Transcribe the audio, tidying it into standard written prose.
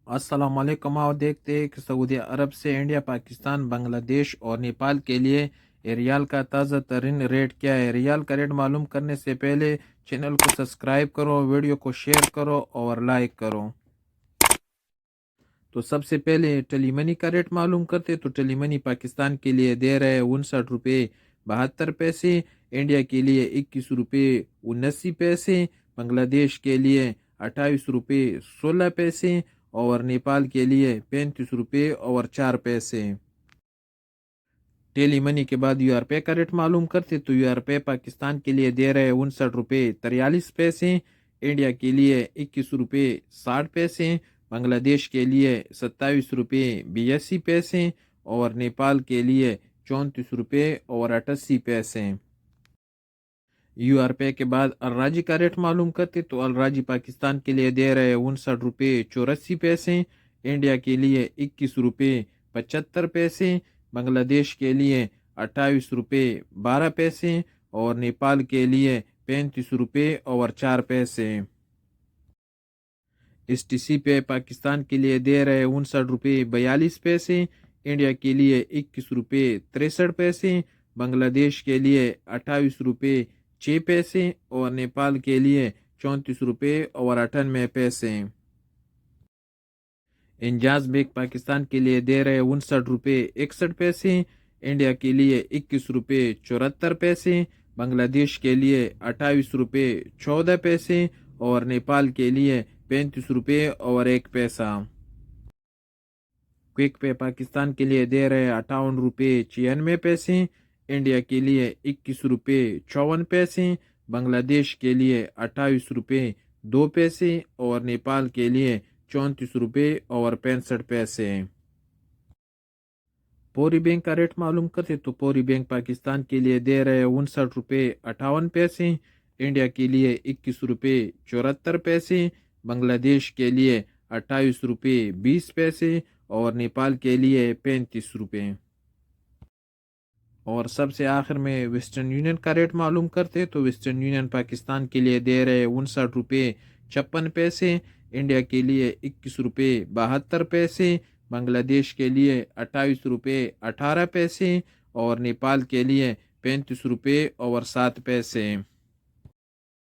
अस्सलाम वालेकुम। आओ देखते हैं कि सऊदी अरब से इंडिया, पाकिस्तान, बांग्लादेश और नेपाल के लिए रियाल का ताज़ा तरीन रेट क्या है। रियाल का रेट मालूम करने से पहले चैनल को सब्सक्राइब करो, वीडियो को शेयर करो और लाइक करो। तो सबसे पहले टेलीमनी का रेट मालूम करते। तो टेलीमनी पाकिस्तान के लिए दे रहे हैं 59 रुपये 72 पैसे, इंडिया के लिए 21 रुपये 79 पैसे, बांग्लादेश के लिए 28 रुपये 16 पैसे और नेपाल के लिए 35 रुपये 4 पैसे। टेली मनी के बाद यूआरपे का रेट मालूम करते। तो यूआरपे पाकिस्तान के लिए दे रहे हैं 59 रुपये 43 पैसे, इंडिया के लिए 21 रुपये 60 पैसे, बांग्लादेश के लिए 27 रुपये 82 पैसे और नेपाल के लिए 34 रुपये 88 पैसे। यूआरपे के बाद अलराजी का रेट मालूम करते। तो अलराजी पाकिस्तान के लिए दे रहे हैं 59 रुपये 84 पैसे, इंडिया के लिए 21 रुपये 75 पैसे, बांग्लादेश के लिए 28 रुपये 12 पैसे और नेपाल के लिए 35 रुपये 4 पैसे। STC पे पाकिस्तान के लिए दे रहे हैं 59 रुपये 42 पैसे, इंडिया के लिए 21 रुपये 63 पैसे, बांग्लादेश के लिए 28 रुपये 6 पैसे और नेपाल के लिए 34 रुपये 98 पैसे। इंजाज बेग पाकिस्तान के लिए दे रहे 59 रुपये 61 पैसे, इंडिया के लिए 21 रुपये 74 पैसे, बांग्लादेश के लिए 28 रुपये 14 पैसे और नेपाल के लिए 35 रुपये 1 पैसा। क्विक पे पाकिस्तान के लिए दे रहे 58 रुपये 96 पैसे, इंडिया के लिए 21 रुपये 54 पैसे, बांग्लादेश के लिए 28 रुपये 2 पैसे और नेपाल के लिए 34 रुपये 65 पैसे। पौरी बैंक का रेट मालूम करते। तो पौरी बैंक पाकिस्तान के लिए दे रहे 59 रुपये 58 पैसे, इंडिया के लिए 21 रुपये 74 पैसे, बांग्लादेश के लिए 28 रुपये 20 पैसे और नेपाल के लिए 35 रुपये। और सबसे आखिर में वेस्टर्न यूनियन का रेट मालूम करते। तो वेस्टर्न यूनियन पाकिस्तान के लिए दे रहे 59 रुपये 56 पैसे, इंडिया के लिए 21 रुपये 72 पैसे, बांग्लादेश के लिए 28 रुपये 18 पैसे और नेपाल के लिए 35 रुपये 7 पैसे।